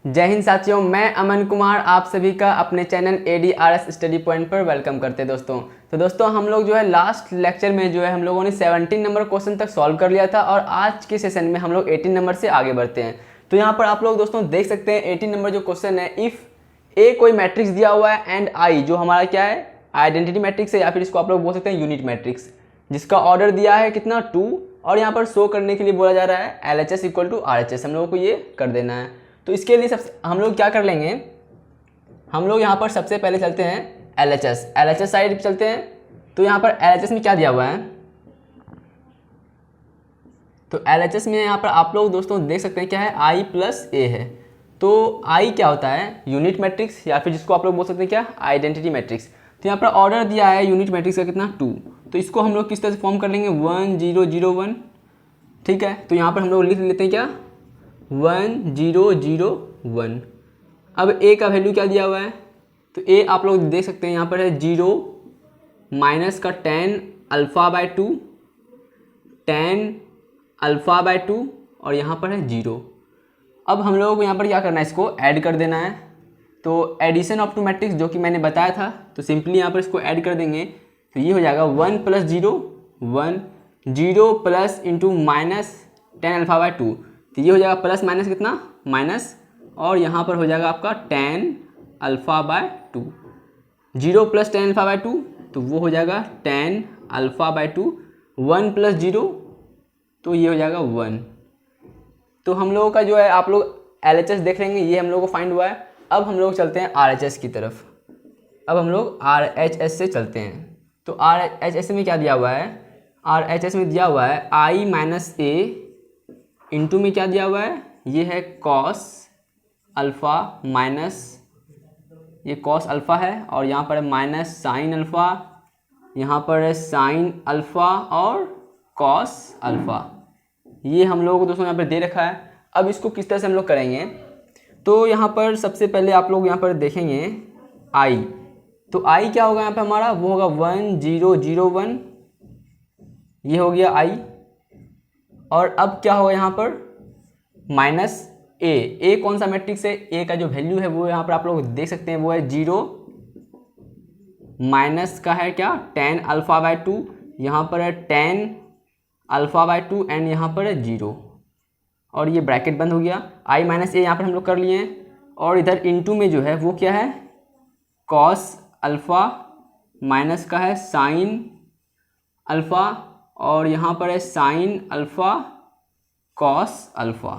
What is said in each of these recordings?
जय हिंद साथियों, मैं अमन कुमार आप सभी का अपने चैनल ADRS स्टडी पॉइंट पर वेलकम करते हैं दोस्तों हम लोग जो है लास्ट लेक्चर में जो है हम लोगों ने 17 नंबर क्वेश्चन तक सॉल्व कर लिया था और आज के सेशन में हम लोग 18 नंबर से आगे बढ़ते हैं। तो यहाँ पर आप लोग दोस्तों देख सकते हैं 18 नंबर जो क्वेश्चन है, इफ़ ए कोई मैट्रिक्स दिया हुआ है एंड आई जो हमारा क्या है आइडेंटिटी मैट्रिक्स है या फिर इसको आप लोग बोल सकते हैं यूनिट मैट्रिक्स, जिसका ऑर्डर दिया है कितना 2 और यहाँ पर शो करने के लिए बोला जा रहा है LHS इक्वल टू RHS, हम लोगों को ये कर देना है। तो इसके लिए हम लोग क्या कर लेंगे, हम लोग यहाँ पर सबसे पहले चलते हैं LHS साइड चलते हैं। तो यहाँ पर LHS में क्या दिया हुआ है, तो LHS में यहाँ पर आप लोग दोस्तों देख सकते हैं क्या है I प्लस A है। तो I क्या होता है यूनिट मैट्रिक्स या फिर जिसको आप लोग बोल सकते हैं क्या आइडेंटिटी मैट्रिक्स। तो यहाँ पर ऑर्डर दिया है यूनिट मैट्रिक्स का कितना 2, तो इसको हम लोग किस तरह से फॉर्म कर लेंगे 1 0 0 1, ठीक है। तो यहाँ पर हम लोग लिख लेते हैं क्या 1 0 0 1। अब A का वैल्यू क्या दिया हुआ है, तो A आप लोग देख सकते हैं यहाँ पर है 0 माइनस का tan alpha by 2, tan alpha by 2 और यहाँ पर है 0। अब हम लोगों को यहाँ पर क्या करना है, इसको ऐड कर देना है। तो एडिशन ऑफ टू मैट्रिक्स जो कि मैंने बताया था, तो सिंपली यहाँ पर इसको ऐड कर देंगे तो ये हो जाएगा 1 plus 0 1 0 plus into minus tan alpha by 2, तो ये हो जाएगा प्लस माइनस कितना माइनस, और यहाँ पर हो जाएगा आपका tan alpha by 2। 0 plus tan alpha by 2 तो वो हो जाएगा tan अल्फ़ा बाय 2, 1 प्लस 0 तो ये हो जाएगा 1। तो हम लोगों का जो है आप लोग LHS देख लेंगे, ये हम लोगों को फाइंड हुआ है। अब हम लोग चलते हैं RHS की तरफ। अब हम लोग RHS से चलते हैं। तो RHS में क्या दिया हुआ है, RHS में दिया हुआ है I माइनस A इंटू में क्या दिया हुआ है, ये है कॉस अल्फ़ा माइनस, ये कॉस अल्फ़ा है और यहाँ पर है माइनस साइन अल्फ़ा, यहाँ पर है साइन अल्फ़ा और कॉस अल्फ़ा। ये हम लोगों को दोस्तों यहाँ पर दे रखा है। अब इसको किस तरह से हम लोग करेंगे, तो यहाँ पर सबसे पहले आप लोग यहाँ पर देखेंगे I, तो I क्या होगा यहाँ पे हमारा, वो होगा 1 0 0 1, ये हो गया I। और अब क्या होगा यहाँ पर माइनस A कौन सा मैट्रिक्स है, A का जो वैल्यू है वो यहाँ पर आप लोग देख सकते हैं वो है 0 माइनस का है क्या tan अल्फ़ा बाय 2, यहाँ पर है tan अल्फ़ा बाय 2 एंड यहाँ पर है 0 और ये ब्रैकेट बंद हो गया। I माइनस A यहाँ पर हम लोग कर लिए हैं और इधर इनटू में जो है वो क्या है कॉस अल्फ़ा माइनस का है साइन अल्फ़ा और यहाँ पर है साइन अल्फ़ा कॉस अल्फ़ा।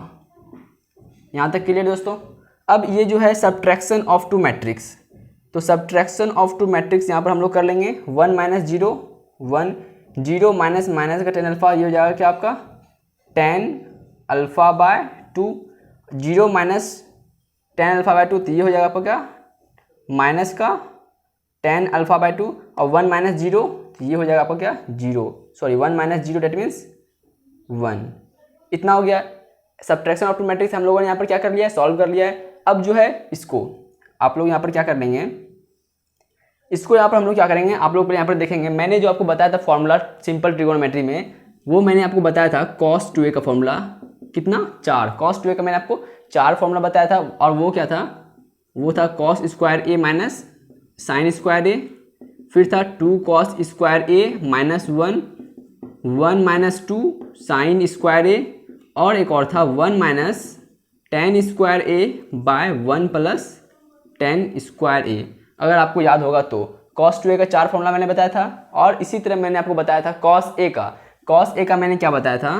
यहाँ तक क्लियर दोस्तों। अब ये जो है सब्ट्रैक्शन ऑफ टू मैट्रिक्स, तो सब्ट्रैक्शन ऑफ टू मैट्रिक्स यहाँ पर हम लोग कर लेंगे 1 माइनस 0 1 0 माइनस माइनस का tan अल्फ़ा, ये हो जाएगा क्या आपका tan alpha by 2, 0 minus tan alpha by 2 तो ये हो जाएगा आपका क्या माइनस का tan अल्फ़ा बाय 2 और 1 माइनस 0 तो ये हो जाएगा आपका क्या 1 माइनस 0 डेट मीन्स 1। इतना हो गया सब्ट्रैक्शन ऑफ टू मैट्रिक्स, हम लोगों ने यहाँ पर क्या कर लिया है सॉल्व कर लिया है। अब जो है इसको आप लोग यहाँ पर क्या कर लेंगे, इसको यहाँ पर हम लोग क्या करेंगे, आप लोग यहाँ पर देखेंगे मैंने जो आपको बताया था फॉर्मूला सिंपल ट्रिगोनोमेट्री में, वो मैंने आपको बताया था cos 2a का फॉर्मूला कितना 4, cos 2a का मैंने आपको 4 फॉर्मूला बताया था और वो क्या था, वो था cos square a minus sine square a, फिर था 2 cos square a minus 1 minus 2 sine square a और एक और था 1 minus tan square a by 1 plus tan square a। अगर आपको याद होगा तो cos 2a का 4 फॉर्मूला मैंने बताया था और इसी तरह मैंने आपको बताया था cos a का मैंने क्या बताया था,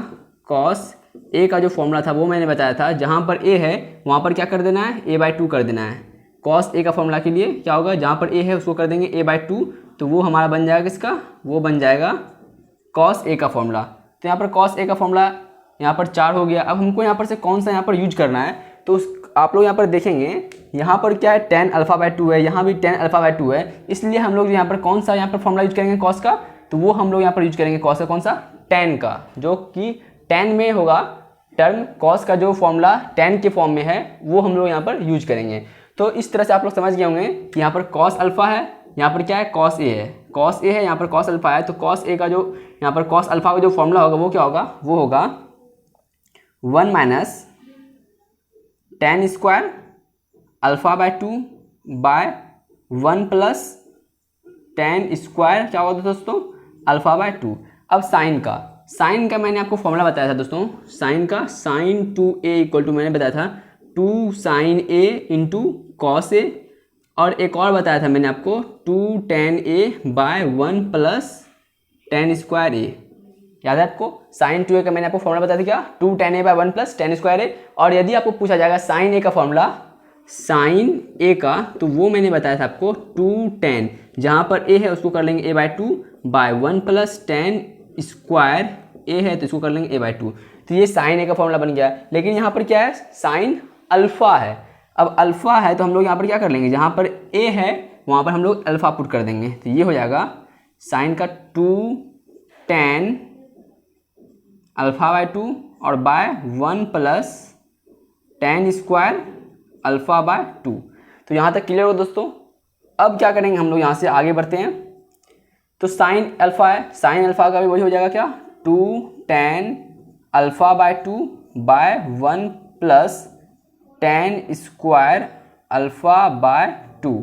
cos a का जो फॉर्मूला था वो मैंने बताया था जहाँ पर a है वहाँ पर क्या कर देना है a बाई 2 कर देना है। cos a का फॉर्मूला के लिए क्या होगा, जहाँ पर a है उसको कर देंगे a बाई 2, तो वो हमारा बन जाएगा किसका, वो बन जाएगा cos a का फॉर्मूला। तो यहाँ पर cos a का फॉर्मूला यहाँ पर 4 हो गया। अब हमको यहाँ पर से कौन सा यहाँ पर यूज करना है, तो आप लोग यहाँ पर देखेंगे यहाँ पर क्या है tan अल्फ़ा बाय 2 है, यहाँ भी tan अल्फ़ा बाय 2 है, इसलिए हम लोग यहाँ पर कौन सा यहाँ पर फॉर्मूला यूज करेंगे cos का, तो वो हम लोग यहाँ पर यूज करेंगे cos का कौन सा tan का, जो कि tan में होगा टर्म cos का जो फॉर्मूला tan के फॉर्म में है वो हम लोग यहाँ पर यूज करेंगे। तो इस तरह से आप लोग समझ गए होंगे कि यहाँ पर cos अल्फ़ा है, यहाँ पर क्या है cos a है, यहाँ पर cos अल्फ़ा है, तो cos a का जो यहाँ पर cos अल्फ़ा का जो फॉर्मूला होगा वो क्या होगा, वो होगा 1 minus tan square alpha by 2 by 1 plus tan square क्या होगा दोस्तों, अल्फ़ा बाय 2। अब साइन का मैंने आपको फॉर्मूला बताया था दोस्तों, साइन का साइन 2a इक्वल टू मैंने बताया था 2 sine a into cos a, और एक और बताया था मैंने आपको 2 tan a by 1 plus tan square a। याद है आपको, साइन 2a का मैंने आपको फॉर्मूला बताया था क्या, 2 tan a by 1 plus tan square a। और यदि आपको पूछा जाएगा साइन a का फॉर्मूला, साइन a का, तो वो मैंने बताया था आपको 2 tan, जहाँ पर a है उसको कर लेंगे a by 2 by 1 plus tan square a है तो इसको कर लेंगे a बाय 2। तो ये साइन a का फॉर्मूला बन गया। लेकिन यहाँ पर क्या है, साइन अल्फ़ा है। अब अल्फ़ा है तो हम लोग यहाँ पर क्या कर लेंगे, जहाँ पर a है वहाँ पर हम लोग अल्फ़ा पुट कर देंगे। तो ये हो जाएगा साइन का 2 tan अल्फ़ा बाय 2 और by 1 plus tan square alpha by 2। तो यहाँ तक क्लियर हो दोस्तों। अब क्या करेंगे हम लोग, यहाँ से आगे बढ़ते हैं। तो साइन अल्फ़ा है, साइन अल्फ़ा का भी वही हो जाएगा क्या, 2 tan alpha by 2 by 1 plus tan square alpha by 2।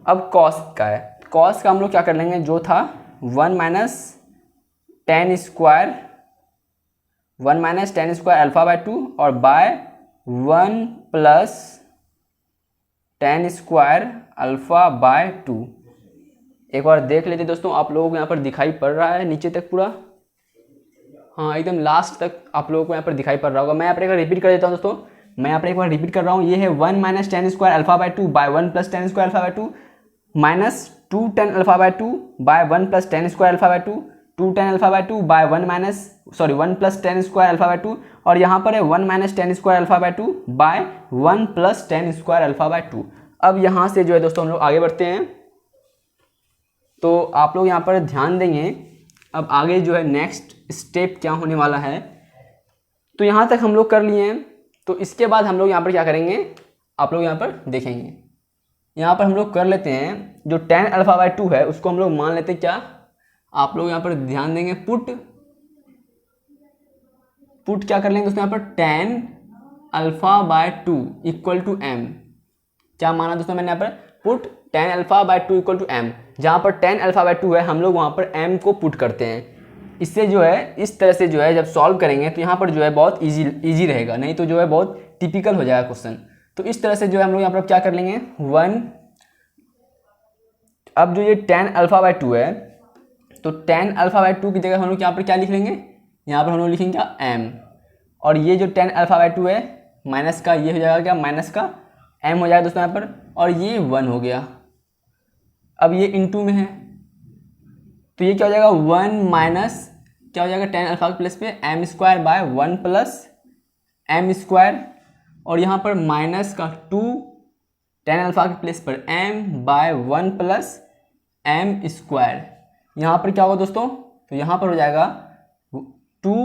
अब कॉस का है, कॉस का हम लोग क्या कर लेंगे, जो था 1 minus tan square alpha by 2 और by 1 plus tan square alpha by 2। एक बार देख लेते दोस्तों, आप लोगों को यहाँ पर दिखाई पड़ रहा है नीचे तक पूरा, हाँ एकदम लास्ट तक आप लोगों को यहाँ पर दिखाई पड़ रहा होगा। मैं यहाँ पर एक बार रिपीट कर देता हूँ दोस्तों, मैं यहाँ पर एक बार रिपीट कर रहा हूँ। ये है 1 minus tan square alpha by 2 by 1 plus tan square alpha by 2 minus 2 tan alpha by 2 by 1 plus tan square alpha by 2, 2 tan alpha by 2 by 1 plus tan square alpha by 2, और यहाँ पर है 1 minus tan square alpha by 2 by 1 plus tan square alpha by 2। अब यहाँ से जो है दोस्तों हम लोग आगे बढ़ते हैं। तो आप लोग यहाँ पर ध्यान देंगे, अब आगे जो है नेक्स्ट स्टेप क्या होने वाला है। तो यहाँ तक हम लोग कर लिए हैं, तो इसके बाद हम लोग यहाँ पर क्या करेंगे, आप लोग यहाँ पर देखेंगे। यहाँ पर हम लोग कर लेते हैं, जो tan अल्फ़ा बाय 2 है उसको हम लोग मान लेते हैं क्या, आप लोग यहाँ पर ध्यान देंगे, पुट क्या कर लेंगे दोस्तों, यहाँ पर tan alpha by 2 equal to m। क्या माना दोस्तों मैंने यहाँ पर, put tan alpha by 2 equal to m। जहाँ पर tan अल्फ़ा बाय 2 है हम लोग वहाँ पर m को पुट करते हैं। इससे जो है, इस तरह से जो है जब सॉल्व करेंगे तो यहाँ पर जो है बहुत इजी रहेगा, नहीं तो जो है बहुत टिपिकल हो जाएगा क्वेश्चन। तो इस तरह से जो है हम लोग यहाँ पर क्या कर लेंगे 1। अब जो ये tan अल्फ़ा बाय 2 है, तो tan अल्फ़ा बाय 2 की जगह हम लोग यहाँ पर क्या लिख लेंगे, यहाँ पर हम लोग लिखेंगे क्या m, और ये जो tan अल्फ़ा बाय 2 है माइनस का, ये हो जाएगा क्या, माइनस का m हो जाएगा दोस्तों यहाँ पर, और ये 1 हो गया। अब ये इनटू में है तो ये क्या हो जाएगा 1 माइनस क्या हो जाएगा tan अल्फ़ा के प्लेस पे m square by 1 plus m square, और यहाँ पर माइनस का 2 tan अल्फ़ा के प्लेस पर m by 1 plus m square. यहाँ पर क्या होगा दोस्तों, तो यहाँ पर हो जाएगा 2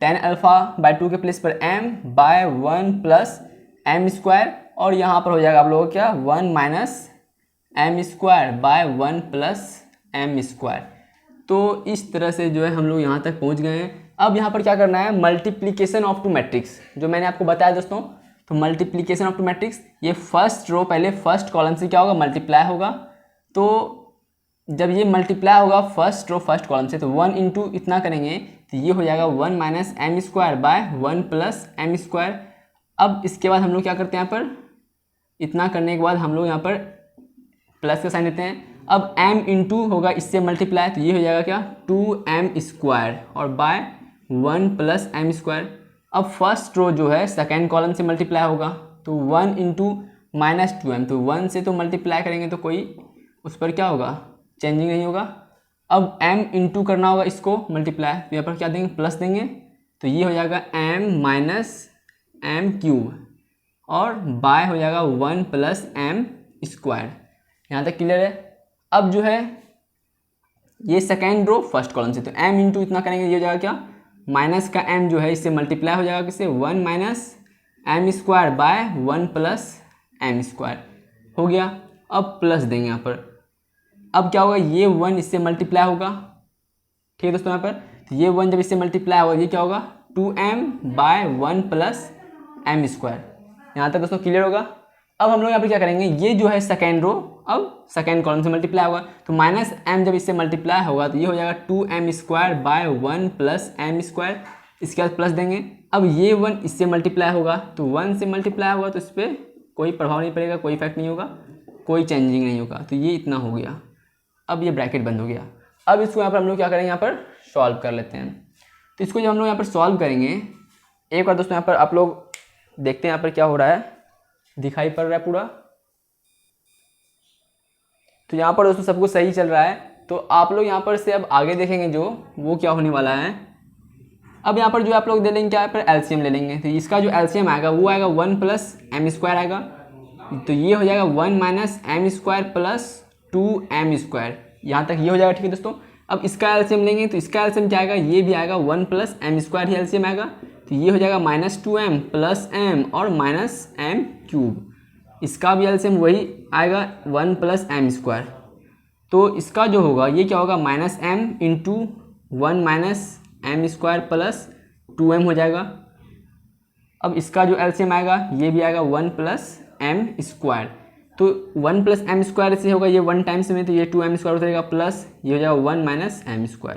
tan अल्फ़ा बाय 2 के प्लेस पर m by 1 plus m square, और यहाँ पर हो जाएगा आप लोगों को क्या 1 minus m square by 1 plus m square. तो इस तरह से जो है हम लोग यहाँ तक पहुँच गए हैं। अब यहाँ पर क्या करना है, मल्टीप्लिकेशन ऑफ टू मैट्रिक्स, जो मैंने आपको बताया दोस्तों। तो मल्टीप्लिकेशन ऑफ टू मैट्रिक्स, ये फर्स्ट रो पहले फर्स्ट कॉलम से क्या होगा, मल्टीप्लाई होगा। तो जब ये मल्टीप्लाई होगा फर्स्ट रो फर्स्ट कॉलम से, तो 1 इंटू इतना करेंगे तो ये हो जाएगा 1 minus m square by 1 plus m square. अब इसके बाद हम लोग क्या करते हैं, यहाँ पर इतना करने के बाद हम लोग यहाँ पर प्लस का साइन देते हैं। अब m इंटू होगा इससे मल्टीप्लाई, तो ये हो जाएगा क्या 2m स्क्वायर और बाय 1 प्लस m स्क्वायर। अब फर्स्ट रो जो है सेकेंड कॉलम से मल्टीप्लाई होगा, तो 1 इंटू माइनस 2m, तो 1 से तो मल्टीप्लाई करेंगे तो कोई उस पर क्या होगा, चेंजिंग नहीं होगा। अब m इंटू करना होगा इसको मल्टीप्लाई, तो यहाँ पर क्या देंगे, प्लस देंगे, तो ये हो जाएगा m माइनस m क्यूब और बाय हो जाएगा 1 प्लस m स्क्वायर। यहाँ तक क्लियर है। अब जो है ये सेकेंड रो फर्स्ट कॉलम से, तो m इंटू इतना करेंगे, ये हो जाएगा क्या, माइनस का m जो है इससे मल्टीप्लाई हो जाएगा किससे, 1 minus m square by 1 plus m square हो गया। अब प्लस देंगे यहाँ पर, अब क्या होगा, ये 1 इससे मल्टीप्लाई होगा, ठीक है दोस्तों। यहाँ पर तो ये 1 जब इससे मल्टीप्लाई होगा, ये क्या होगा 2m bye 1 plus m square. यहाँ तक दोस्तों क्लियर होगा। अब हम लोग यहाँ पर क्या करेंगे, ये जो है सेकेंड रो अब सेकेंड कॉलम से मल्टीप्लाई होगा, तो माइनस एम जब इससे मल्टीप्लाई होगा तो ये हो जाएगा 2m² बाय 1 प्लस m², इसके बाद प्लस देंगे। अब ये 1 इससे मल्टीप्लाई होगा, तो 1 से मल्टीप्लाई होगा तो इस पर कोई प्रभाव नहीं पड़ेगा, कोई इफेक्ट नहीं होगा, कोई चेंजिंग नहीं होगा, तो ये इतना हो गया। अब ये ब्रैकेट बंद हो गया। अब इसको यहाँ पर हम लोग क्या करेंगे, यहाँ पर सॉल्व कर लेते हैं। तो इसको जब हम लोग यहाँ पर सॉल्व करेंगे, एक बार दोस्तों यहाँ पर आप लोग देखते हैं यहाँ पर क्या हो रहा है, दिखाई पड़ रहा है पूरा। तो यहाँ पर दोस्तों सब कुछ सही चल रहा है। तो आप लोग यहाँ पर से अब आगे देखेंगे जो वो क्या होने वाला है। अब यहाँ पर जो आप लोग दे लेंगे क्या है, पर एलसीएम ले लेंगे, तो इसका जो एलसीएम आएगा वो आएगा 1 प्लस m² आएगा, तो ये हो जाएगा 1 माइनस m² प्लस 2m², यहाँ तक ये हो जाएगा। ठीक है दोस्तों, अब इसका एलसीएम लेंगे तो इसका एलसीएम क्या आएगा, ये भी आएगा 1 प्लस m² ही एलसीएम आएगा, तो ये हो जाएगा -2m प्लस m और -m³। इसका भी एलसीएम वही आएगा 1 प्लस m², तो इसका जो होगा ये क्या होगा, -m into 1 minus m² plus 2m हो जाएगा। अब इसका जो एलसीएम आएगा ये भी आएगा 1 प्लस m², तो 1 प्लस m² से होगा ये 1 टाइम्स में, तो ये 2m² उतरेगा प्लस ये हो जाएगा 1 माइनस m²।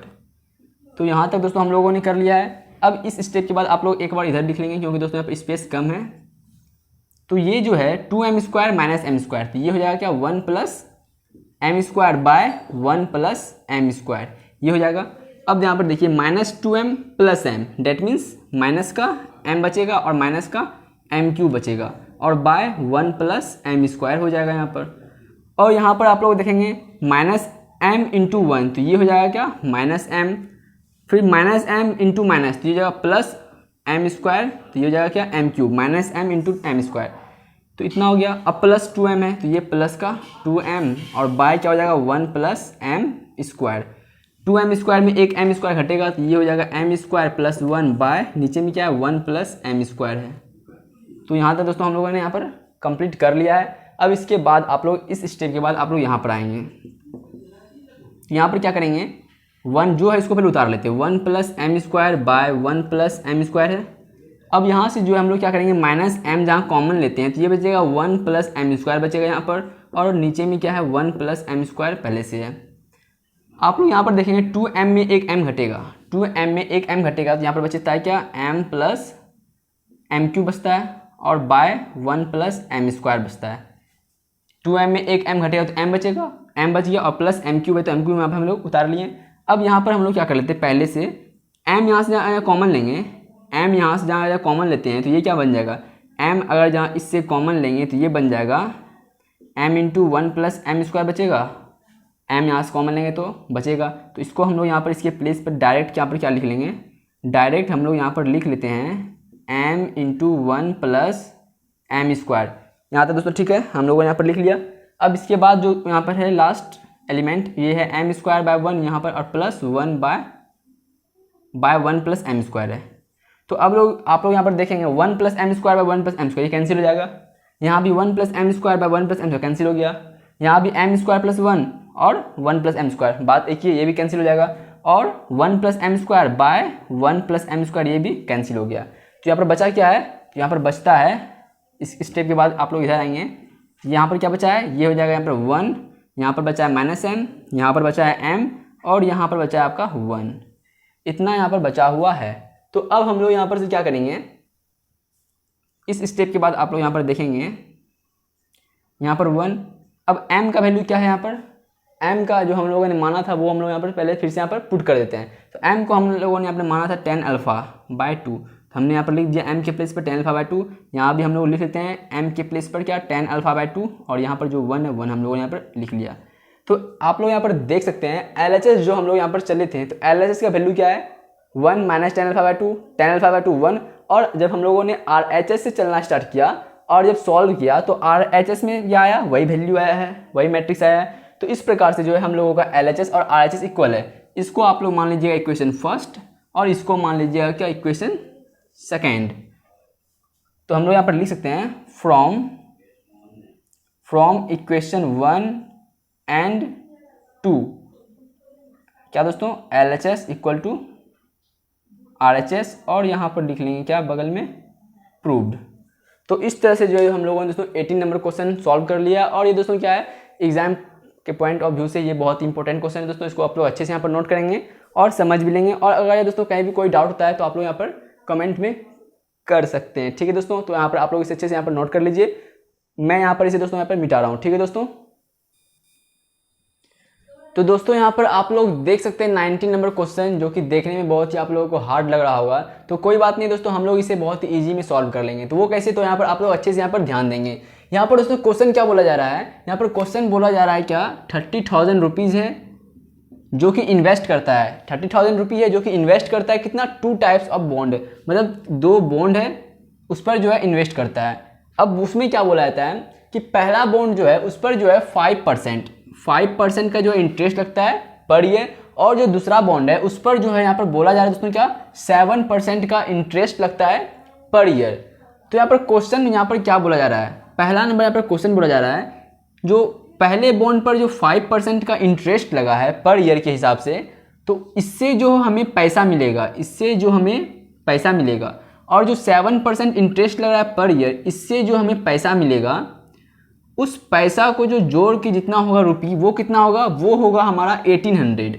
तो यहाँ तक दोस्तों हम लोगों ने कर लिया है। अब इस स्टेप के बाद आप लोग एक बार इधर लिख लेंगे क्योंकि दोस्तों यहाँ पर स्पेस कम है। तो ये जो है 2m² माइनस m², तो ये हो जाएगा क्या, 1 plus m² bye 1 plus m², ये हो जाएगा। अब यहाँ पर देखिए -2m plus m, that means minus का m बचेगा और माइनस का m³ बचेगा, और बाय 1 प्लस m² हो जाएगा यहाँ पर। और यहाँ पर आप लोग देखेंगे -m इंटू 1, तो ये हो जाएगा क्या, -m, फिर -m इंटू माइनस, तो ये जाएगा प्लस m², तो ये हो जाएगा क्या, m³, -m इंटू m², तो इतना हो गया। अब प्लस 2m है तो ये प्लस का 2m और बाय क्या हो जाएगा 1 प्लस m², 2m² में एक m² घटेगा तो ये हो जाएगा m² प्लस 1 बाय नीचे में क्या है 1 प्लस m² है। तो यहाँ तक दोस्तों हम लोगों ने यहाँ पर कंप्लीट कर लिया है। अब इसके बाद आप लोग इस स्टेप के बाद आप लोग यहाँ पर आएंगे, यहाँ पर क्या करेंगे, 1 जो है इसको पहले उतार लेते हैं, 1 plus m² bye 1 plus m² है। अब यहाँ से जो है हम लोग क्या करेंगे, -m जहाँ कॉमन लेते हैं तो ये बचेगा 1 प्लस m² बचेगा यहाँ पर, और नीचे में क्या है 1 प्लस m² पहले से है। आप लोग यहाँ पर देखेंगे 2m में एक m घटेगा, 2m में एक m घटेगा तो यहाँ पर बचता है क्या, m प्लस m³ बचता है, और बाय 1 प्लस m² बचता है। 2m में एक m घटेगा तो m बचेगा, m बच गया, और प्लस m³ है तो m³ यहाँ पर हम लोग उतार लिए। अब यहाँ पर हम लोग क्या कर लेते हैं, पहले से m यहाँ से कॉमन लेंगे, m यहाँ से जहाँ कॉमन लेते हैं तो ये क्या बन जाएगा, m अगर जहाँ इससे कॉमन लेंगे तो ये बन जाएगा m इंटू 1 प्लस m² बचेगा, m यहाँ से कॉमन लेंगे तो बचेगा। तो इसको हम लोग यहाँ पर इसके प्लेस पर डायरेक्ट यहाँ पर क्या लिख लेंगे, डायरेक्ट हम लोग यहाँ पर लिख लेते हैं m इंटू 1 प्लस m²। यहाँ तक दोस्तों ठीक है, हम लोगों ने यहाँ पर लिख लिया। अब इसके बाद जो यहाँ पर है लास्ट एलिमेंट ये है m² बाय 1 यहाँ पर, और प्लस 1 बाय 1 प्लस m² है। तो अब आप लोग यहाँ पर देखेंगे 1 plus m² bye 1 plus m² ये कैंसिल हो जाएगा, यहाँ भी 1 plus m² bye 1 plus m² cancel हो गया, यहाँ भी m² प्लस 1 और 1 प्लस m², बात एक ही है, ये भी कैंसिल हो जाएगा, और 1 plus m² bye 1 plus m² ये भी कैंसिल हो गया। तो यहाँ पर बचा क्या है, तो यहाँ पर बचता है, इस स्टेप के बाद आप लोग इधर आएंगे, यहाँ पर क्या बचा है, ये हो जाएगा यहाँ पर 1, यहाँ पर बचा है -m, यहाँ पर बचा है m, और यहाँ पर बचा है आपका 1, इतना यहाँ पर बचा हुआ है। तो अब हम लोग यहाँ पर से क्या करेंगे, इस स्टेप के बाद आप लोग यहाँ पर देखेंगे, यहाँ पर 1, अब m का वैल्यू क्या है, यहाँ पर m का जो हम लोगों ने माना था वो हम लोग यहाँ पर पहले फिर से यहाँ पर पुट कर देते हैं। तो m को हम लोगों ने यहाँ पर माना था 10 अल्फा बाय 2, तो हमने यहाँ पर लिख दिया m के प्लेस पर 10 अल्फा बाय 2, यहाँ भी हम लोग लिख लेते हैं m के प्लेस पर क्या 10 अल्फा बाय 2, और यहाँ पर जो 1 है 1 हम लोगों ने यहाँ पर लिख लिया। तो आप लोग यहाँ पर देख सकते हैं LHS जो हम लोग यहाँ पर चले थे, तो LHS का वैल्यू क्या है, 1 minus 10 alpha by 2, 10 alpha by 2 1, और जब हम लोगों ने RHS से चलना स्टार्ट किया और जब सॉल्व किया तो RHS में क्या आया, वही वैल्यू आया है, वही मैट्रिक्स आया है। तो इस प्रकार से जो है हम लोगों का LHS और RHS इक्वल है। इसको आप लोग मान लीजिएगा इक्वेशन फर्स्ट, और इसको मान लीजिएगा क्या, इक्वेशन सेकेंड। तो हम लोग यहाँ पर लिख सकते हैं फ्रॉम इक्वेशन 1 एंड 2 क्या दोस्तों, LHS इक्वल टू RHS, और यहाँ पर लिख लेंगे क्या बगल में, प्रूव्ड। तो इस तरह से जो है हम लोगों ने दोस्तों 18 नंबर क्वेश्चन सॉल्व कर लिया। और ये दोस्तों क्या है, एग्जाम के पॉइंट ऑफ व्यू से ये बहुत ही इंपॉर्टेंट क्वेश्चन है दोस्तों, इसको आप लोग अच्छे से यहाँ पर नोट करेंगे और समझ भी लेंगे। और अगर ये दोस्तों कहीं भी कोई डाउट होता है तो आप लोग यहाँ पर कमेंट में कर सकते हैं, ठीक है दोस्तों। तो यहाँ पर आप लोग इसे अच्छे से यहाँ पर नोट कर लीजिए, मैं यहाँ पर इसे दोस्तों यहाँ पर मिटा रहा हूँ, ठीक है दोस्तों। तो दोस्तों यहाँ पर आप लोग देख सकते हैं 19 नंबर क्वेश्चन, जो कि देखने में बहुत ही आप लोगों को हार्ड लग रहा होगा, तो कोई बात नहीं दोस्तों, हम लोग इसे बहुत ही ईजी में सॉल्व कर लेंगे। तो वो कैसे, तो यहाँ पर आप लोग अच्छे से यहाँ पर ध्यान देंगे। यहाँ पर दोस्तों क्वेश्चन क्या बोला जा रहा है, यहाँ पर क्वेश्चन बोला जा रहा है क्या, 30,000 रुपीज़ है जो कि इन्वेस्ट करता है, 30,000 रुपीज़ है जो कि इन्वेस्ट करता है कितना, 2 टाइप्स ऑफ बॉन्ड, मतलब 2 बॉन्ड है उस पर जो है इन्वेस्ट करता है। अब उसमें क्या बोला जाता है कि पहला बॉन्ड जो है उस पर जो है 5% का जो इंटरेस्ट लगता है पर ईयर, और जो दूसरा बॉन्ड है उस पर जो है यहाँ पर बोला जा रहा है दोस्तों क्या, 7% का इंटरेस्ट लगता है पर ईयर। तो यहाँ पर क्वेश्चन यहाँ पर क्या बोला जा रहा है, पहला नंबर यहाँ पर क्वेश्चन बोला जा रहा है, जो पहले बॉन्ड पर जो 5% का इंटरेस्ट लगा है पर ईयर के हिसाब से, तो इससे जो हमें पैसा मिलेगा, इससे जो हमें पैसा मिलेगा, और जो 7% इंटरेस्ट लग रहा है पर ईयर, इससे जो हमें पैसा मिलेगा, उस पैसा को जो जोड़ के जितना होगा रुपये, वो कितना होगा, वो होगा हमारा 1800।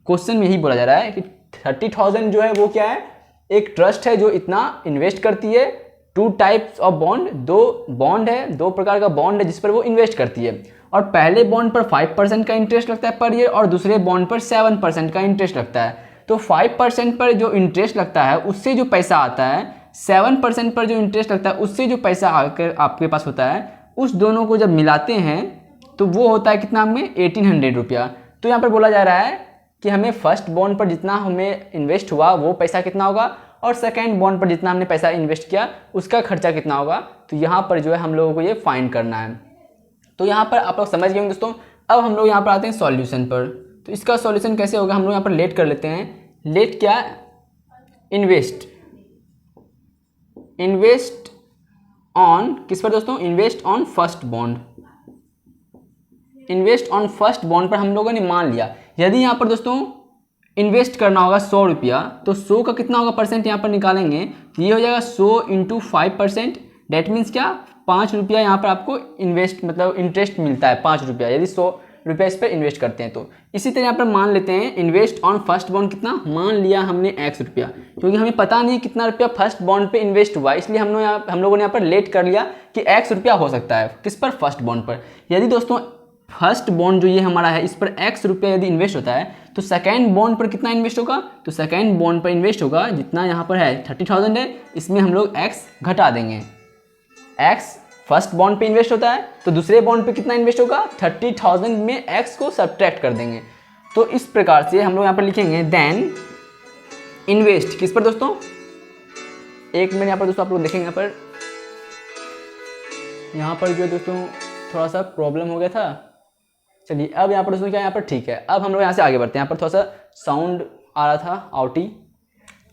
क्वेश्चन में यही बोला जा रहा है कि 30,000 जो है वो क्या है, एक ट्रस्ट है जो इतना इन्वेस्ट करती है, 2 टाइप्स ऑफ बॉन्ड, 2 बॉन्ड है, 2 प्रकार का बॉन्ड है जिस पर वो इन्वेस्ट करती है, और पहले बॉन्ड पर 5% का इंटरेस्ट लगता है पर ईयर, और दूसरे बॉन्ड पर 7% का इंटरेस्ट लगता है। तो 5% पर जो इंटरेस्ट लगता है उससे जो पैसा आता है, 7% पर जो इंटरेस्ट लगता है उससे जो पैसा आकर आपके पास होता है, उस दोनों को जब मिलाते हैं तो वो होता है कितना, हमें 1800 रुपया। तो यहाँ पर बोला जा रहा है कि हमें फर्स्ट बॉन्ड पर जितना हमें इन्वेस्ट हुआ वो पैसा कितना होगा, और सेकंड बॉन्ड पर जितना हमने पैसा इन्वेस्ट किया उसका खर्चा कितना होगा। तो यहाँ पर जो है हम लोगों को ये फाइंड करना है। तो यहाँ पर आप लोग समझ गए होंगे दोस्तों। अब हम लोग यहाँ पर आते हैं सॉल्यूशन पर। तो इसका सॉल्यूशन कैसे होगा, हम लोग यहाँ पर लेट कर लेते हैं। लेट क्या, इन्वेस्ट ऑन किस पर दोस्तों, invest on first bond. Invest on first bond पर हम लोगों ने मान लिया, यदि यहाँ पर दोस्तों इन्वेस्ट करना होगा 100 रुपया, तो 100 का कितना होगा परसेंट यहाँ पर निकालेंगे, तो ये हो जाएगा 100 × 5%, डेट मीन्स क्या, 5 रुपया यहाँ पर आपको इन्वेस्ट मतलब इंटरेस्ट मिलता है 5 रुपया, यदि 100 रुपया इस पर इन्वेस्ट करते हैं तो। इसी तरह यहाँ पर मान लेते हैं इन्वेस्ट ऑन फर्स्ट बॉन्ड कितना, मान लिया हमने x रुपया, क्योंकि हमें पता नहीं कितना रुपया फर्स्ट बॉन्ड पे इन्वेस्ट हुआ, इसलिए हम लोगों ने यहाँ पर लेट कर लिया कि x रुपया हो सकता है किस पर, फर्स्ट बॉन्ड पर। यदि दोस्तों फर्स्ट बॉन्ड जो ये हमारा है इस पर x रुपया यदि इन्वेस्ट होता है, तो सेकेंड बॉन्ड पर कितना इन्वेस्ट होगा, तो सेकेंड बॉन्ड पर इन्वेस्ट होगा जितना यहाँ पर है 30,000 है, इसमें हम लोग x घटा देंगे। x फर्स्ट बॉन्ड पे इन्वेस्ट होता है तो दूसरे बॉन्ड पे कितना इन्वेस्ट होगा, 30,000 में x को सब्ट्रैक्ट कर देंगे। तो इस प्रकार से हम लोग यहाँ पर लिखेंगे देन इन्वेस्ट किस पर दोस्तों, एक मिनट यहाँ पर दोस्तों आप लोग देखेंगे, यहाँ पर जो दोस्तों थोड़ा सा प्रॉब्लम हो गया था। चलिए अब यहाँ पर दोस्तों क्या, यहाँ पर ठीक है। अब हम लोग यहाँ से आगे बढ़ते हैं, यहाँ पर थोड़ा सा साउंड आ रहा था आउटी।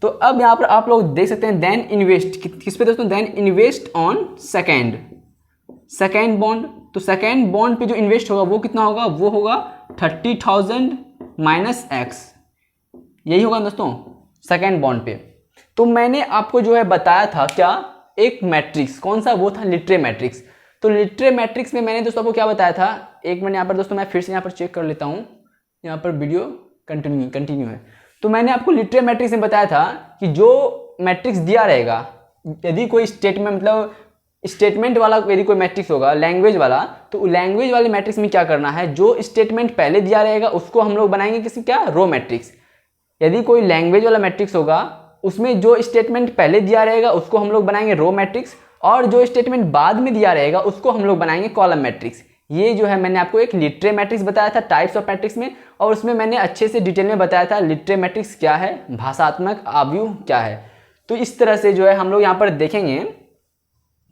तो अब यहाँ पर आप लोग देख सकते हैं देन इन्वेस्ट किस पे दोस्तों, then invest on second bond. तो सेकेंड बॉन्ड पे जो इन्वेस्ट होगा वो कितना होगा, वो होगा 30,000 माइनस x, यही होगा दोस्तों सेकेंड बॉन्ड पे। तो मैंने आपको जो है बताया था क्या, एक मैट्रिक्स, कौन सा, वो था लिट्रे मैट्रिक्स। तो लिट्रे मैट्रिक्स में मैंने दोस्तों आपको क्या बताया था, एक मिनट यहाँ पर दोस्तों मैं फिर से यहाँ पर चेक कर लेता हूँ, यहाँ पर वीडियो कंटिन्यू है। तो मैंने आपको लिट्रे मैट्रिक्स में बताया था कि जो मैट्रिक्स दिया रहेगा, यदि कोई स्टेटमेंट मतलब स्टेटमेंट वाला यदि कोई मैट्रिक्स होगा लैंग्वेज वाला, तो लैंग्वेज वाले मैट्रिक्स में क्या करना है, जो स्टेटमेंट पहले दिया रहेगा उसको हम लोग बनाएंगे किसी क्या, रो मैट्रिक्स। यदि कोई लैंग्वेज वाला मैट्रिक्स होगा उसमें जो स्टेटमेंट पहले दिया रहेगा उसको हम लोग बनाएंगे रो मैट्रिक्स, और जो स्टेटमेंट बाद में दिया रहेगा उसको हम लोग बनाएंगे कॉलम मैट्रिक्स। ये जो है मैंने आपको एक लिट्रे मैट्रिक्स बताया था टाइप्स ऑफ मैट्रिक्स में, और उसमें मैंने अच्छे से डिटेल में बताया था लिट्रे मैट्रिक्स क्या है, भाषात्मक आव्यूह क्या है। तो इस तरह से जो है हम लोग यहाँ पर देखेंगे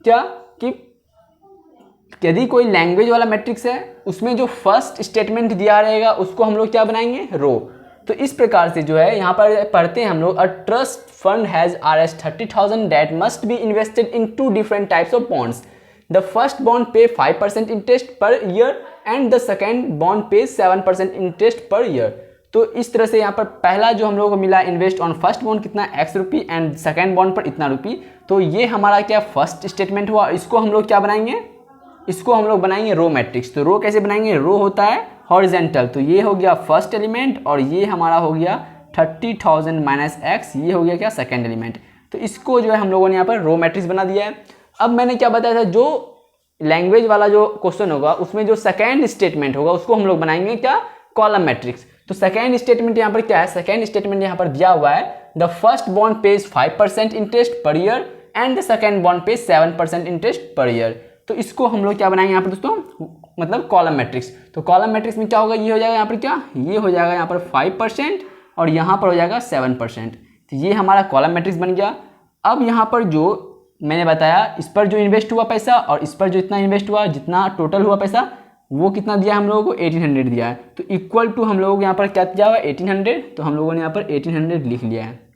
क्या कि यदि कोई लैंग्वेज वाला मैट्रिक्स है उसमें जो फर्स्ट स्टेटमेंट दिया रहेगा उसको हम लोग क्या बनाएंगे, रो। तो इस प्रकार से जो है यहाँ पर पढ़ते हैं हम लोग, a trust fund has Rs 30,000 that must be invested in 2 different types of bonds. The first bond पे 5% interest per year and the second bond पे 7% इंटरेस्ट पर ईयर। तो इस तरह से यहाँ पर पहला जो हम लोगों को मिला इन्वेस्ट ऑन फर्स्ट बॉन्ड कितना x rupee and second bond पर इतना रुपी। तो ये हमारा क्या फर्स्ट स्टेटमेंट हुआ। इसको हम लोग क्या बनाएंगे, इसको हम लोग बनाएंगे रो मैट्रिक्स। तो रो कैसे बनाएंगे, रो होता है हॉरिजेंटल, तो ये हो गया फर्स्ट एलिमेंट और ये हमारा हो गया 30,000 माइनस x, ये हो गया क्या सेकेंड एलिमेंट। तो इसको जो है हम लोगों ने यहाँ पर रो मैट्रिक्स बना दिया है। अब मैंने क्या बताया था, जो लैंग्वेज वाला जो क्वेश्चन होगा उसमें जो सेकेंड स्टेटमेंट होगा उसको हम लोग बनाएंगे क्या, कॉलम मैट्रिक्स। तो सेकेंड स्टेटमेंट यहाँ पर क्या है, सेकेंड स्टेटमेंट यहाँ पर दिया हुआ है the first bond page 5% interest per year and the second bond page 7% interest per year. तो इसको हम लोग क्या बनाएंगे यहाँ पर दोस्तों, मतलब कॉलम मैट्रिक्स। तो कॉलम मैट्रिक्स में क्या होगा, ये हो जाएगा यहाँ पर क्या, ये हो जाएगा यहाँ पर 5% और यहाँ पर हो जाएगा 7%। तो ये हमारा कॉलम मैट्रिक्स बन गया। अब यहाँ पर जो मैंने बताया, इस पर जो इन्वेस्ट हुआ पैसा और इस पर जो इतना इन्वेस्ट हुआ, जितना टोटल हुआ पैसा वो कितना दिया हम लोगों को, 1800 दिया है। तो इक्वल टू हम लोगों को यहाँ पर क्या दिया हुआ है, 1800। तो हम लोगों ने यहाँ पर 1800 लिख लिया है।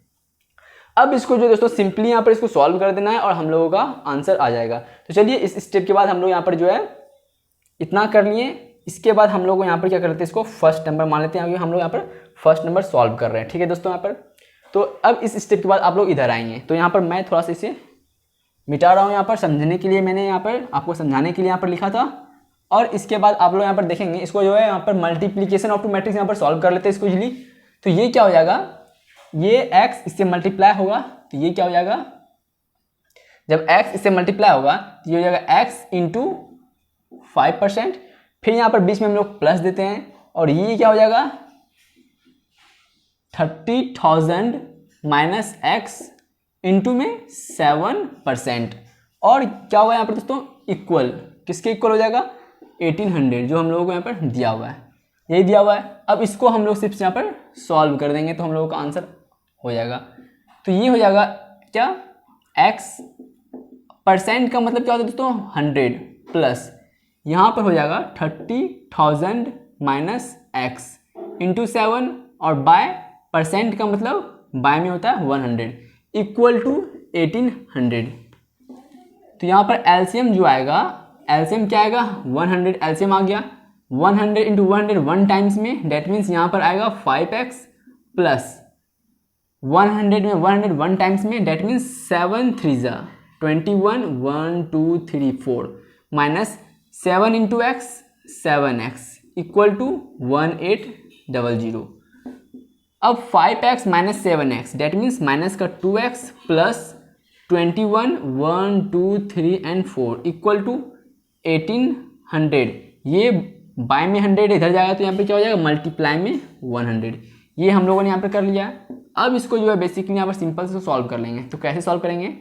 अब इसको जो दोस्तों सिंपली यहाँ पर इसको सॉल्व कर देना है और हम लोगों का आंसर आ जाएगा। तो चलिए इस स्टेप के बाद हम लोग यहाँ पर जो है इतना कर लिए। इसके बाद हम लोग यहाँ पर क्या करते हैं, इसको फर्स्ट नंबर मान लेते हैं क्योंकि हम लोग यहाँ पर फर्स्ट नंबर सॉल्व कर रहे हैं। ठीक है दोस्तों, यहाँ पर तो अब इस स्टेप के बाद आप लोग इधर आएंगे। तो यहाँ पर मैं थोड़ा सा इसे मिटा रहा हूँ, यहाँ पर समझने के लिए मैंने यहाँ पर आपको समझाने के लिए यहाँ पर लिखा था। और इसके बाद आप लोग यहाँ पर देखेंगे, इसको जो है यहाँ पर मल्टीप्लीकेशन ऑफ टू मैट्रिक्स यहाँ पर सॉल्व कर लेते हैं इसको इजीली। तो ये क्या हो जाएगा, ये x इससे मल्टीप्लाई होगा तो ये क्या हो जाएगा, जब x इससे मल्टीप्लाई होगा तो ये हो जाएगा x इंटू 5%। फिर यहाँ पर बीच में हम लोग प्लस देते हैं और ये क्या हो जाएगा 30,000 माइनस x इंटू में 7%। और क्या होगा यहाँ पर दोस्तों, इक्वल, किसके इक्वल हो जाएगा, 1800 जो हम लोगों को यहाँ पर दिया हुआ है, यही दिया हुआ है। अब इसको हम लोग सिर्फ यहाँ पर सॉल्व कर देंगे तो हम लोगों का आंसर हो जाएगा। तो ये हो जाएगा क्या, x परसेंट का मतलब क्या होता है दोस्तों, 100 प्लस यहाँ पर हो जाएगा 30,000 माइनस x इंटू 7 और बाय परसेंट का मतलब बाय में होता है 100 इक्वल टू 1800। तो यहाँ पर एलसीएम जो आएगा, एलसीएम क्या आएगा 100, एलसीएम आ गया 100 इंटू 100 वन टाइम्स में, डेट मीन्स यहाँ पर आएगा 5x प्लस 100 में 100 वन टाइम्स में, that means 7 3 21 1 2 3 4 minus 7 into x 7x equal to 1800। अब 5x minus 7x that means minus का 2x plus 21 1 2 3 and 4 equal to 1800। ये बाय में 100 इधर जाएगा तो यहाँ पे क्या हो जाएगा मल्टीप्लाई में 100। ये हम लोगों ने यहाँ पर कर लिया। अब इसको जो है बेसिकली यहाँ पर सिंपल से सॉल्व कर लेंगे। तो कैसे सॉल्व करेंगे,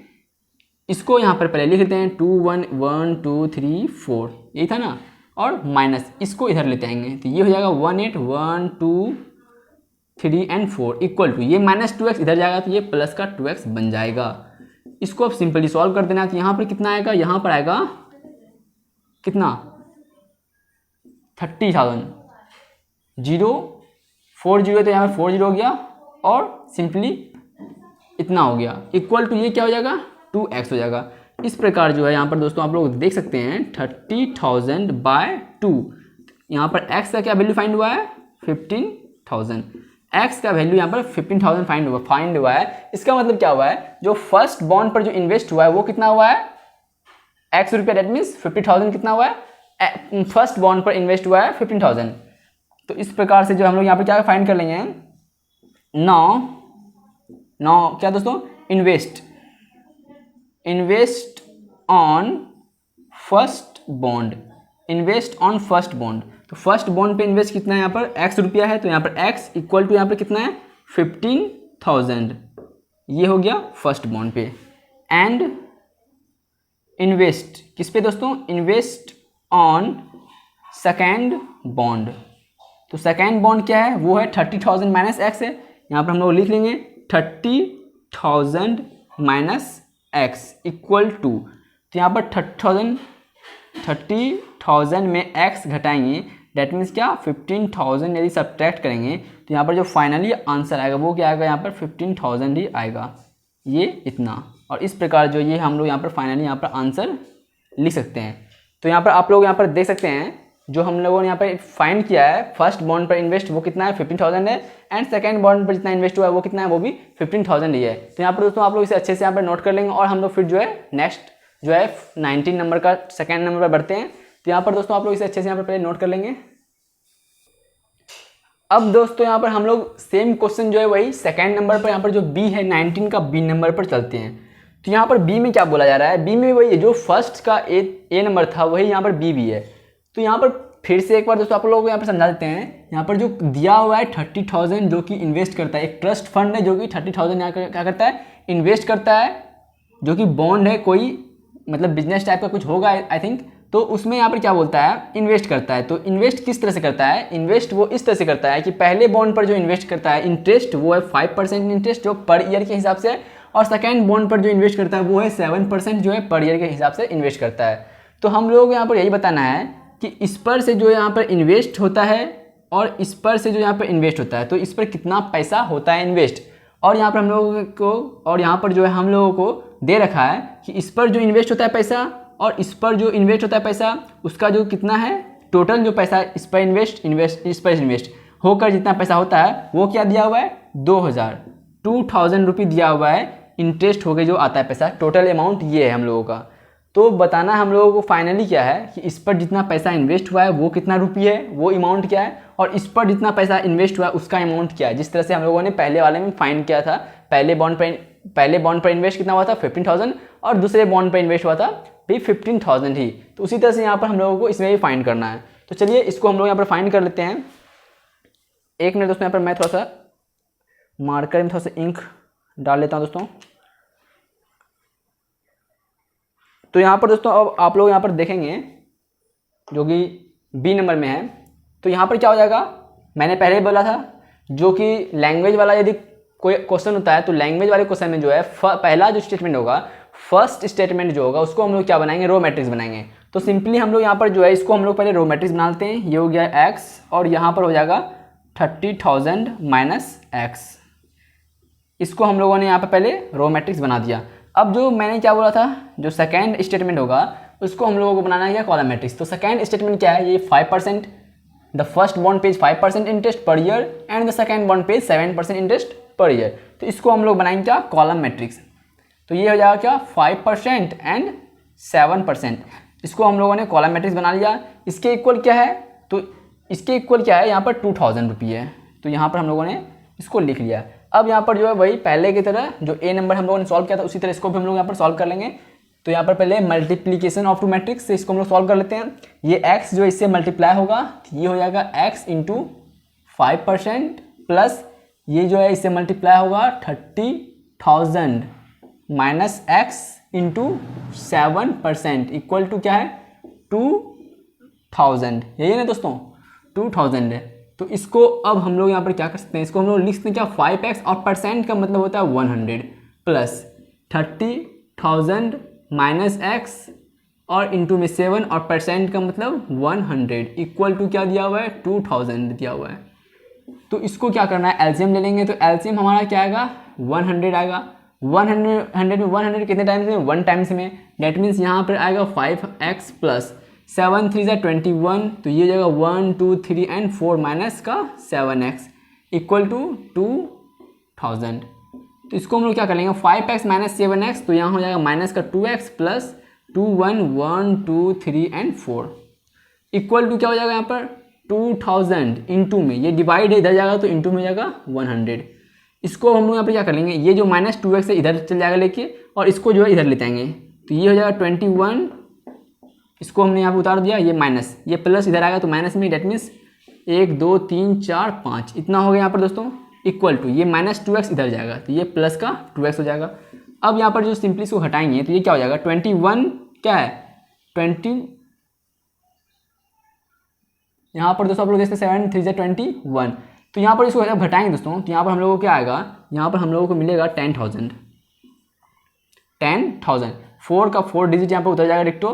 इसको यहाँ पर पहले लिख लेते हैं 2 1 1 2 3 4 यही था ना, और माइनस इसको इधर लेते आएंगे तो ये हो जाएगा 18 1 2 3 एंड 4 इक्वल टू, ये माइनस 2x इधर जाएगा तो ये प्लस का 2x बन जाएगा। इसको अब सिंपली सॉल्व कर देना। तो यहाँ पर कितना आएगा, यहाँ पर आएगा कितना 30,000 0 4 0 तो यहाँ पर 4 0 हो गया और सिंपली इतना हो गया इक्वल टू, ये क्या हो जाएगा 2x हो जाएगा। इस प्रकार जो है यहाँ पर दोस्तों आप लोग देख सकते हैं 30,000 बाय 2, यहाँ पर x का क्या वैल्यू फाइंड हुआ है 15,000, x का वैल्यू यहाँ पर 15,000 फाइंड हुआ है। इसका मतलब क्या हुआ है, जो फर्स्ट बॉन्ड पर जो इन्वेस्ट हुआ है वो कितना हुआ है x रुपया, डेट मीन्स 50,000 कितना हुआ है, फर्स्ट बॉन्ड पर इन्वेस्ट हुआ है 15,000। तो इस प्रकार से जो हम लोग यहाँ पर क्या फाइंड कर लेंगे, नाउ क्या दोस्तों, invest on first bond, invest on first bond. तो फर्स्ट बॉन्ड पे इन्वेस्ट कितना है, यहाँ पर x रुपया है तो यहाँ पर x इक्वल टू यहाँ पर कितना है 15,000, ये हो गया फर्स्ट बॉन्ड पे। एंड इन्वेस्ट किस पे दोस्तों, इन्वेस्ट ऑन सेकेंड बॉन्ड। तो सेकेंड बॉन्ड क्या है, वो है 30,000 माइनस x है, यहाँ पर हम लोग लिख लेंगे 30,000 माइनस x इक्वल टू, तो यहाँ पर 30,000 में x घटाएंगे डेट मीन्स क्या 15,000 यदि सब्ट्रैक्ट करेंगे तो यहाँ पर जो फाइनली आंसर आएगा वो क्या आएगा, यहाँ पर 15,000 ही आएगा, ये इतना। और इस प्रकार जो ये हम लोग यहाँ पर फाइनली यहाँ पर आंसर लिख सकते हैं। तो यहाँ पर आप लोग यहाँ पर देख सकते हैं जो हम लोगों ने यहाँ पर फाइंड किया है फर्स्ट बॉन्ड पर इन्वेस्ट वो कितना है 15,000 है, एंड सेकंड बॉन्ड पर जितना इन्वेस्ट हुआ है वो कितना है वो भी 15,000 ही है। तो यहाँ पर दोस्तों आप लोग इसे अच्छे से यहाँ पर नोट कर लेंगे और हम लोग फिर जो है नेक्स्ट जो है 19 नंबर का सेकंड नंबर पर बढ़ते हैं। तो यहाँ पर दोस्तों आप लोग इसे अच्छे से यहाँ पर पहले नोट कर लेंगे। अब दोस्तों यहाँ पर हम लोग सेम क्वेश्चन जो है वही सेकंड नंबर पर यहाँ पर जो बी है 19 का बी नंबर पर चलते हैं। तो यहाँ पर बी में क्या बोला जा रहा है, बी में वही है जो फर्स्ट का ए नंबर था वही यहाँ पर बी भी है। तो यहाँ पर फिर से एक बार दोस्तों आप लोगों को यहाँ पर समझा देते हैं। यहाँ पर जो दिया हुआ है 30,000 जो कि इन्वेस्ट करता है, एक ट्रस्ट फंड है जो कि 30,000 यहाँ क्या करता है इन्वेस्ट करता है, जो कि बॉन्ड है कोई मतलब बिजनेस टाइप का कुछ होगा आई थिंक। तो उसमें यहाँ पर क्या बोलता है इन्वेस्ट करता है। तो इन्वेस्ट किस तरह से करता है, इन्वेस्ट वो इस तरह से करता है कि पहले बॉन्ड पर जो इन्वेस्ट करता है इंटरेस्ट वो है 5% इंटरेस्ट जो पर ईयर के हिसाब से है, और सेकेंड बॉन्ड पर जो इन्वेस्ट करता है वो है 7% जो है पर ईयर के हिसाब से इन्वेस्ट करता है। तो हम लोग को यहाँ पर यही बताना है कि इस पर से जो यहाँ पर इन्वेस्ट होता है और इस पर से जो यहाँ पर इन्वेस्ट होता है तो इस पर कितना पैसा होता है इन्वेस्ट, और यहाँ पर हम लोगों को और यहाँ पर जो है हम लोगों को दे रखा है कि इस पर जो इन्वेस्ट होता है पैसा और इस पर जो इन्वेस्ट होता है पैसा उसका जो कितना है टोटल जो पैसा इस पर इन्वेस्ट इस पर इन्वेस्ट होकर जितना पैसा होता है वो क्या दिया हुआ है 2,000 रुपये दिया हुआ है इंटरेस्ट होकर जो आता है पैसा, टोटल अमाउंट ये है हम लोगों का। तो बताना हम लोगों को फाइनली क्या है कि इस पर जितना पैसा इन्वेस्ट हुआ है वो कितना रुपये है, वो अमाउंट क्या है, और इस पर जितना पैसा इन्वेस्ट हुआ है उसका अमाउंट क्या है, जिस तरह से हम लोगों ने पहले वाले में फाइंड किया था। पहले बॉन्ड पर इन्वेस्ट कितना हुआ था 15,000 और दूसरे बॉन्ड पर इन्वेस्ट हुआ था भी 15,000 ही। तो उसी तरह से यहाँ पर हम लोगों को इसमें भी फाइंड करना है। तो चलिए इसको हम लोग यहाँ पर फाइंड कर लेते हैं। एक मिनट दोस्तों यहाँ पर मैं थोड़ा सा मार्कर में थोड़ा सा इंक डाल लेता हूँ दोस्तों। तो यहाँ पर दोस्तों अब आप लोग यहाँ पर देखेंगे जो कि बी नंबर में है। तो यहाँ पर क्या हो जाएगा, मैंने पहले ही बोला था जो कि लैंग्वेज वाला यदि कोई क्वेश्चन होता है तो लैंग्वेज वाले क्वेश्चन में जो है पहला जो स्टेटमेंट होगा फर्स्ट स्टेटमेंट जो होगा उसको हम लोग क्या बनाएंगे रो मैट्रिक्स बनाएंगे। तो सिंपली हम लोग यहाँ पर जो है इसको हम लोग पहले रो मैट्रिक्स बना लेते हैं। ये हो गया x और यहाँ पर हो जाएगा 30,000 माइनस x। इसको हम लोगों ने यहाँ पर पहले रो मैट्रिक्स बना दिया। अब जो मैंने क्या बोला था जो सेकेंड स्टेटमेंट होगा उसको हम लोगों को बनाना है क्या कॉलम मैट्रिक्स। तो सेकेंड स्टेटमेंट क्या है, ये 5%, the first bond page 5% interest per year and the second bond page 7% interest per year. तो इसको हम लोग बनाएंगे क्या कॉलम मैट्रिक्स। तो ये हो जाएगा क्या 5% एंड 7%। इसको हम लोगों ने कॉलम मैट्रिक्स बना लिया। इसके इक्वल क्या है, तो इसके इक्वल क्या है यहाँ पर 2,000 रुपये है। तो यहाँ पर हम लोगों ने इसको लिख लिया। अब यहाँ पर जो है वही पहले की तरह जो ए नंबर हम लोगों ने सॉल्व किया था उसी तरह इसको भी हम लोग यहाँ पर सॉल्व कर लेंगे। तो यहाँ पर पहले मल्टीप्लीकेशन ऑफ टू मैट्रिक्स से इसको हम लोग सॉल्व कर लेते हैं। ये x जो इससे मल्टीप्लाई होगा ये हो जाएगा x इंटू 5% प्लस ये जो है इससे मल्टीप्लाई होगा 30,000 minus x into 7% equal to क्या है 2,000। यही है ना दोस्तों 2,000 है। तो इसको अब हम लोग यहाँ पर क्या कर सकते हैं, इसको हम लोग लिख सकते हैं क्या 5x और परसेंट का मतलब होता है 100 प्लस 30,000 माइनस x और इंटू में 7 और परसेंट का मतलब 100 इक्वल टू क्या दिया हुआ है 2,000 दिया हुआ है। तो इसको क्या करना है एलसीएम ले लेंगे। तो एलसीएम हमारा क्या आएगा 100 आएगा। 100 में 100 कितने टाइम्स में 1 टाइम्स में, डेट मीन्स यहाँ पर आएगा 5x प्लस 7 3 21। तो ये जगह 1 2 3 एंड 4 माइनस का 7x इक्वल टू 2,000। तो इसको हम लोग क्या कर लेंगे 5x माइनस 7x। तो यहाँ हो जाएगा माइनस का 2x plus 2 1 1 2 3 and 4 equal to क्या हो जाएगा यहाँ पर 2,000 इंटू में ये डिवाइड है इधर जाएगा तो इंटू में जाएगा 100। इसको हम लोग यहाँ पर क्या कर लेंगे ये जो माइनस 2x है इधर चल जाएगा लेके और इसको जो है इधर लेते आएंगे। तो ये हो जाएगा 21, इसको हमने यहाँ पे उतार दिया, ये माइनस ये प्लस इधर आएगा तो माइनस में, डेट मीन्स 1 2 3 4 5 इतना हो गया यहाँ पर दोस्तों इक्वल टू ये माइनस 2x इधर जाएगा तो ये प्लस का 2x हो जाएगा। अब यहाँ पर जो सिंपली इसको हटाएंगे तो ये क्या हो जाएगा 21 क्या है 20। यहाँ पर दोस्तों आप लोग देखते हैं 7 3 21। तो यहाँ पर इसको जब घटाएंगे दोस्तों तो यहाँ पर हम लोगों को क्या आएगा, यहाँ पर हम लोगों को मिलेगा 10,000। 4 का 4 डिजिट यहाँ पर उतर जाएगा डिक्टो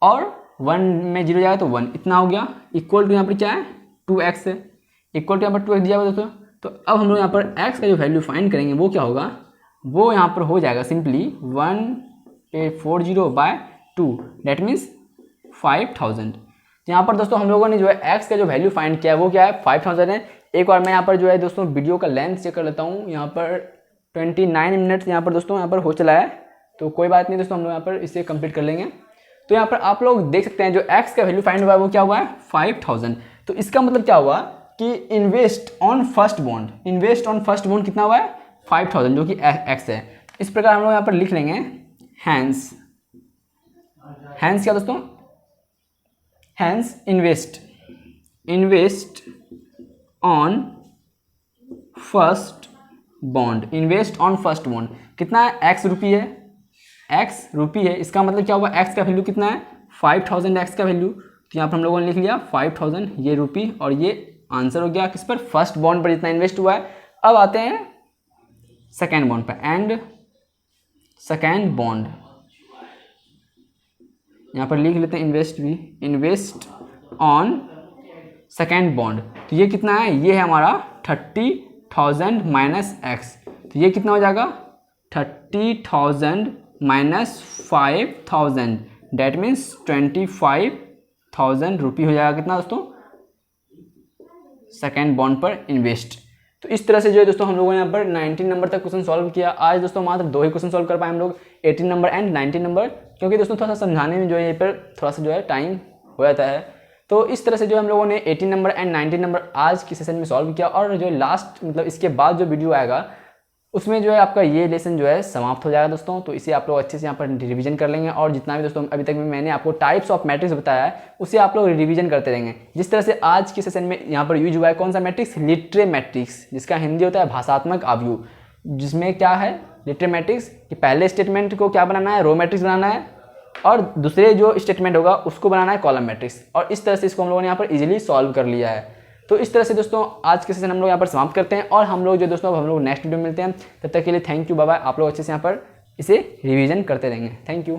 और 1 में 0 जाएगा तो 1 इतना हो गया इक्वल टू यहाँ पर क्या है 2x है इक्वल टू यहाँ पर 2x दिया हुआ दोस्तों। तो अब हम लोग यहाँ पर x का जो वैल्यू फाइंड करेंगे वो क्या होगा, वो यहाँ पर हो जाएगा सिंपली 1840/2 डेट मीन्स 5,000। तो यहाँ पर दोस्तों हम लोगों ने जो है एक्स का जो वैल्यू फाइंड किया है वो क्या है 5000 है। एक और मैं यहाँ पर जो है दोस्तों वीडियो का लेंथ चेक कर लेता हूँ। यहाँ पर 29 मिनट्स यहाँ पर दोस्तों यहाँ पर हो चला है, तो कोई बात नहीं दोस्तों, हम लोग यहाँ पर इसे कंप्लीट कर लेंगे। तो यहाँ पर आप लोग देख सकते हैं जो एक्स का वैल्यू फाइंड हुआ है वो क्या हुआ है 5000। तो इसका मतलब क्या हुआ कि invest on first bond, invest on first bond कितना हुआ है 5000 जो कि एक्स है। इस प्रकार हम लोग यहाँ पर लिख लेंगे हैंस, हैंस क्या दोस्तों, hence invest on first bond, invest on first bond कितना है एक्स रुपी है, एक्स रुपी है। इसका मतलब क्या हुआ एक्स का वैल्यू कितना है 5000 एक्स का वैल्यू। तो यहाँ पर हम लोगों ने लिख लिया 5000 ये रुपी, और ये आंसर हो गया किस पर, फर्स्ट बॉन्ड पर जितना इन्वेस्ट हुआ है। अब आते हैं सेकेंड बॉन्ड पर, एंड सेकेंड बॉन्ड यहाँ पर लिख लेते हैं इन्वेस्ट ऑन सेकेंड बॉन्ड। तो ये कितना है, ये है हमारा 30,000 माइनस एक्स। तो ये कितना हो जाएगा 30,000 माइनस 5000, डेट मीन्स 25,000 रुपी हो जाएगा कितना दोस्तों, सेकेंड बॉन्ड पर इन्वेस्ट। तो इस तरह से जो है दोस्तों हम लोगों ने यहाँ पर 19 नंबर तक क्वेश्चन सॉल्व किया। आज दोस्तों मात्र 2 ही क्वेश्चन सॉल्व कर पाए हम लोग, 18 नंबर एंड 19 नंबर, क्योंकि दोस्तों थोड़ा सा समझाने में जो है यहाँ पर थोड़ा सा जो है टाइम हो जाता है। तो इस तरह से जो हम लोगों ने 18 नंबर एंड 19 नंबर आज की सेशन में सॉल्व किया। और जो लास्ट मतलब इसके बाद जो वीडियो आएगा उसमें जो है आपका ये लेसन जो है समाप्त हो जाएगा दोस्तों। तो इसे आप लोग अच्छे से यहाँ पर रिवीजन कर लेंगे, और जितना भी दोस्तों अभी तक भी मैंने आपको टाइप्स ऑफ मैट्रिक्स बताया है उसे आप लोग रिवीजन करते रहेंगे। जिस तरह से आज के सेशन में यहाँ पर यूज हुआ है कौन सा मैट्रिक्स, लिटरे मैट्रिक्स, जिसका हिंदी होता है भाषात्मक अवयव, जिसमें क्या है लिटरे मैट्रिक्स कि पहले स्टेटमेंट को क्या बनाना है, रो मैट्रिक्स बनाना है, और दूसरे जो स्टेटमेंट होगा उसको बनाना है कॉलम मैट्रिक्स। और इस तरह से इसको हम लोगों ने यहाँ पर इजीली सॉल्व कर लिया है। तो इस तरह से दोस्तों आज के सेशन हम लोग यहाँ पर समाप्त करते हैं, और हम लोग जो दोस्तों हम लोग नेक्स्ट वीडियो में मिलते हैं। तब तक के लिए थैंक यू, बाय बाय। आप लोग अच्छे से यहाँ पर इसे रिवीजन करते रहेंगे। Thank you.